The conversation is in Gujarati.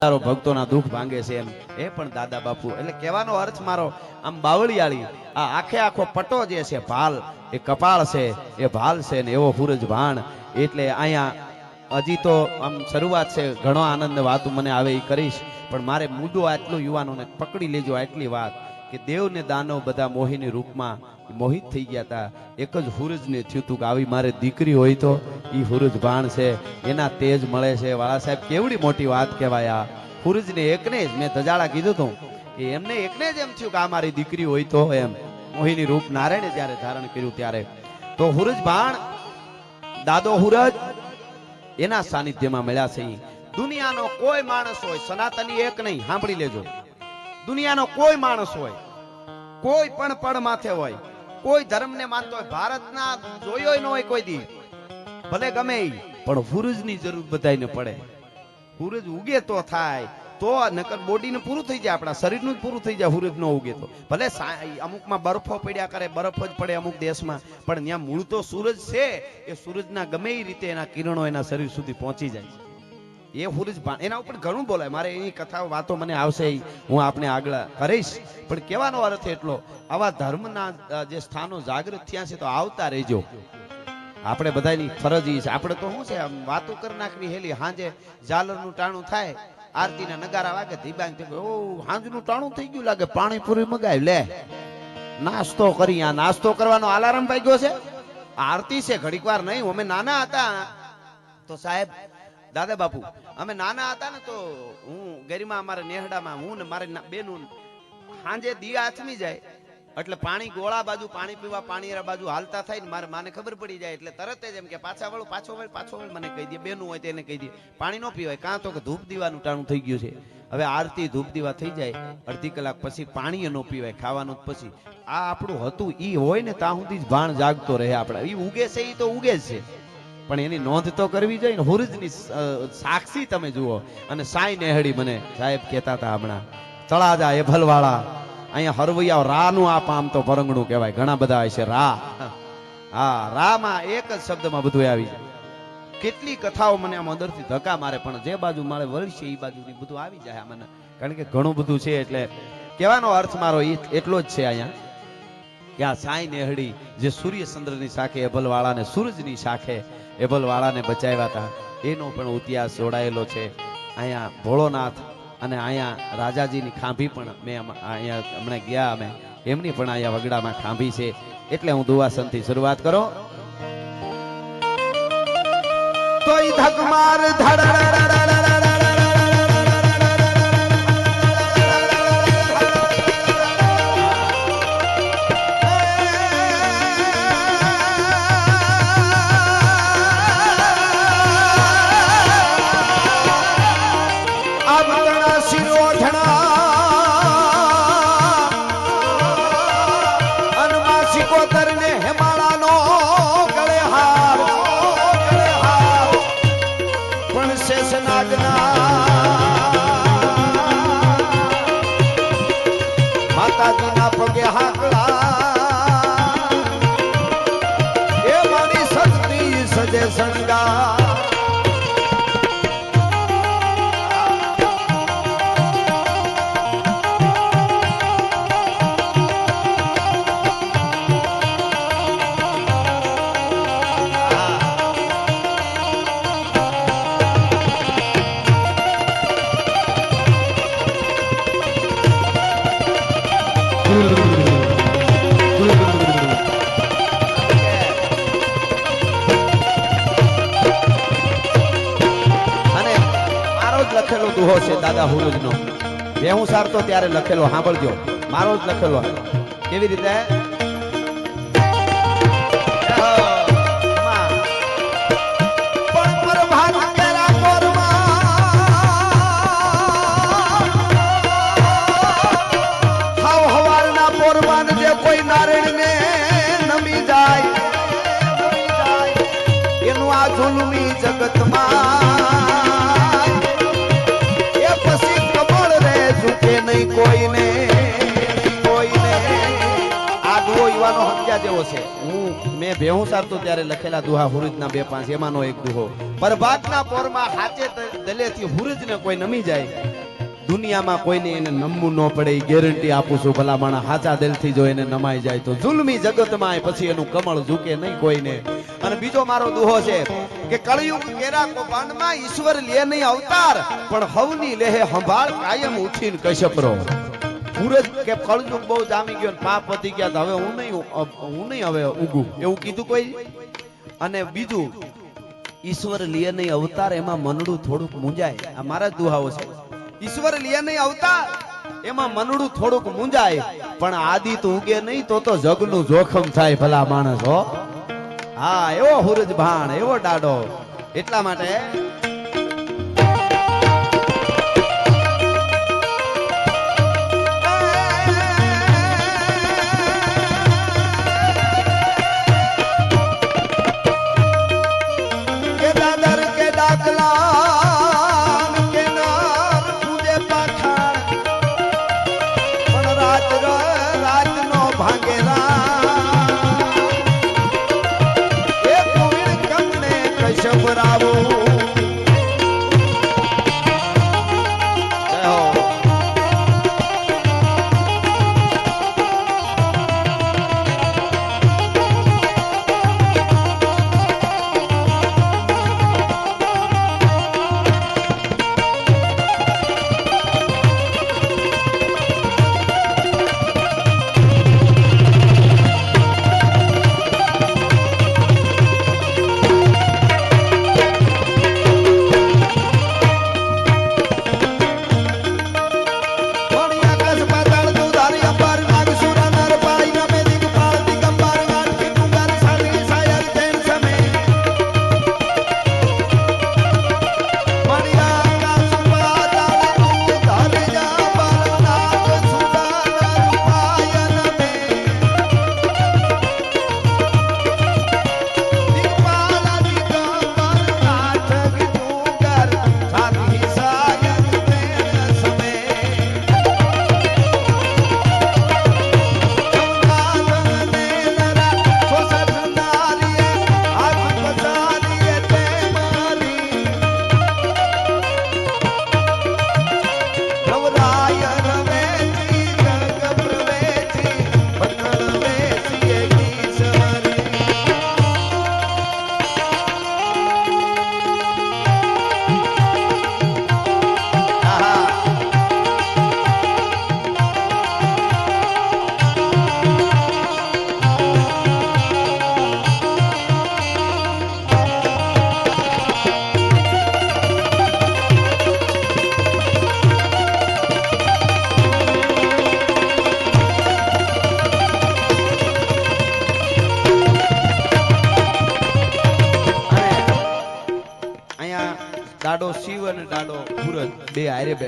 ભક્તોના દુઃખ ભાંગે છે એમ એ પણ દાદા બાપુ એટલે કહેવાનો અર્થ મારો આમ બાવળિયાળી આ આખે આખો પટો જે છે ભાલ એ કપાળ છે એ ભાલ છે ને એવો સૂરજ ભાણ એટલે અહીંયા હજી તો આમ શરૂઆત છે ઘણો આનંદ વાતો મને આવે એ કરીશ પણ મારે મુદ્દો આટલું યુવાનોને પકડી લેજો આટલી વાત કે દેવ ને દાનવ બધા મોહિની રૂપમાં મોહિત થઈ ગયા હતા એક જ સૂરજને થયું હતું કે આવી મારે દીકરી હોય તો ઈ સૂરજ ભાણ છે એના તેજ મળે છે વાળા સાહેબ કેવડી મોટી વાત કહેવાય આ સૂરજને એકને જ મેં તજાળા કીધું હતું કે એમને એકને જ એમ થયું કે આ મારી દીકરી હોય તો એમ મોહિની રૂપ નારાયણે જ્યારે ધારણ કર્યું ત્યારે તો સૂરજ ભાણ દાદો સૂરજ એના સાનિધ્યમાં મળ્યા છે દુનિયાનો કોઈ માણસ હોય સનાતની એક નહીં સાંભળી લેજો દુનિયાનો કોઈ માણસ હોય કોઈ પણ પડ માથે હોય કોઈ ધર્મને માનતો હોય ભારતના જોયો ન હોય કોઈ દી ભલે ગમે પણ સૂરજની જરૂર બધાને પડે સૂરજ ઉગે તો થાય તો નકર બોડીને પૂરું થઈ જાય આપણા શરીરનું જ પૂરું થઈ જાય સૂરજ ન ઉગે તો ભલે અમુકમાં બરફો પડ્યા કરે બરફ જ પડે અમુક દેશમાં પણ ત્યાં મૂળ તો સૂરજ છે એ સૂરજના ગમે એ રીતે એના કિરણો એના શરીર સુધી પહોંચી જાય છે એ સૂરજ એના ઉપર ઘણું બોલાય મારે એની કથાઓ વાતો મને આવશે હું આપને આગળ કરીશ પણ કહેવાનો અર્થ એટલો આવા ધર્મના જે સ્થાનો જાગૃત થયા છે તો આવતા રહેજો આપણે બધાની ફરજ છે આપણે તો શું છે આમ વાતો કરી નાખવી હેલી હાંજે ઝાલરનું ટાણું થાય આરતીના નગારા વાગે ધીબાંગ ઓ હાંજનું ટાણું થઈ ગયું લાગે પાણીપુરી મગાવી લે નાસ્તો કરી આ નાસ્તો કરવાનો અલાર્મ વાગ્યો છે આરતી છે ઘડીક વાર નહીં અમે નાના હતા તો સાહેબ દાદા બાપુ અમે નાના હતા ને તો હું ગરિમા અમારા નેહડામાં હું ને મારે બેનું સાંજે દિયા આથમી જાય એટલે પાણી ગોળા બાજુ પાણી પીવા પાણીરા બાજુ હાલતા થાય ને મારે માને ખબર પડી જાય એટલે તરત જ એમ કે પાછા વળું પાછો વળ મને કહી દે બેનું હોય તેને કહી દે પાણી ન પીવાય કાં તો કે ધૂપ દીવાનું ટાણું થઈ ગયું છે હવે આરતી ધૂપ દીવા થઈ જાય અડધી કલાક પછી પાણી ન પીવાય ખાવાનું પછી આ આપણું હતું ઈ હોય ને ત્યાં સુધી જ ભાણ જાગતો રહે આપણા ઈ ઉગે છે ઈ તો ઉગે જ છે પણ એની નોંધ તો કરવી જોઈએ ને સૂરજની સાક્ષી તમે જુઓ અને સાઈ નેહડી મને સાહેબ કહેતા હતા હમણાં તળાજા એભલવાળા અહીંયા હરવૈયા રા નું આ પામ તો પરંગણું કહેવાય ઘણા બધા છે રા હા રા માં એક જ શબ્દમાં બધું આવી જાય કેટલી કથાઓ મને આમ અંદરથી ધક્કા મારે પણ જે બાજુ મારે વળશે એ બાજુ બધું આવી જાય મને કારણ કે ઘણું બધું છે એટલે કહેવાનો અર્થ મારો એટલો જ છે અહીંયા કે આ સાઈ નેહડી જે સૂર્ય ચંદ્રની શાખે એભલવાળાને સૂરજની શાખે એભલવાળાને બચાવ્યા હતા એનો પણ ઇતિહાસ જોડાયેલો છે અહીંયા ભોળોનાથ અને અહીંયા રાજાજીની ખાંભી પણ મેં અહીંયા હમણાં ગયા અમે એમની પણ અહીંયા વગડામાં ખાંભી છે એટલે હું દુવાસનથી શરૂઆત કરો તોય ધકમાર માતાજીના પગે હાકલા એ મારી સજની સજે સંગા લખેલો દુહો છે દાદા સૂરજ નો હું સારતો ત્યારે લખેલો સાંભળજો મારો જ લખેલો કેવી રીતે કોઈ નારાયણ ને નમી જાય એનું આ ઝુલમી જગતમાં એ પછી કમળ રે ઝૂકે નહીં કોઈને આ દુહો યુવાનો હત્યા જેવો છે હું મેં ભેહું સારતો ત્યારે લખેલા દુહા હુરજના 2-5 એમાંનો એક દુહો પરભાતના પોરમાં હાચે દલેથી હુરજને કોઈ નમી જાય દુનિયામાં કોઈને એને નમવું ન પડે એ ગેરંટી આપું છું. ભલા માણસ હાચા દિલથી જો એને નમાઈ જાય તો જુલ્મી જગતમાં પછી એનું કમળ ઝૂકે નહીં કોઈને. અને બીજો મારો દુહો છે કે કળયુગ કેરા કૌભાંડમાં ઈશ્વર લે નહીં અવતાર, પણ હવની લેહે સંભાળ કાયમ ઉઠીને કશ્યપરો. પૂરજ કે કળયુગ બહુ જામી ગયો ને પાપ વધી ગયા તો હવે હું નહીં હવે ઊગું એવું કીધું કોઈ. અને બીજું ઈશ્વર લે નહીં અવતાર એમાં મનડું થોડુંક મૂંઝાય. આ મારા જ દુહાઓ છે. ઈશ્વર લે નહીં અવતાર એમાં મનડું થોડુંક મૂંઝાય, પણ આદિ તો ઉગે નહીં તો જગનું જોખમ થાય ભલા માણસ હો. હા એવો હુરજ ભાણ એવો ડાડો. એટલા માટે દાડો શિવ અને દાડો સૂરજ બે હારે બેઠા.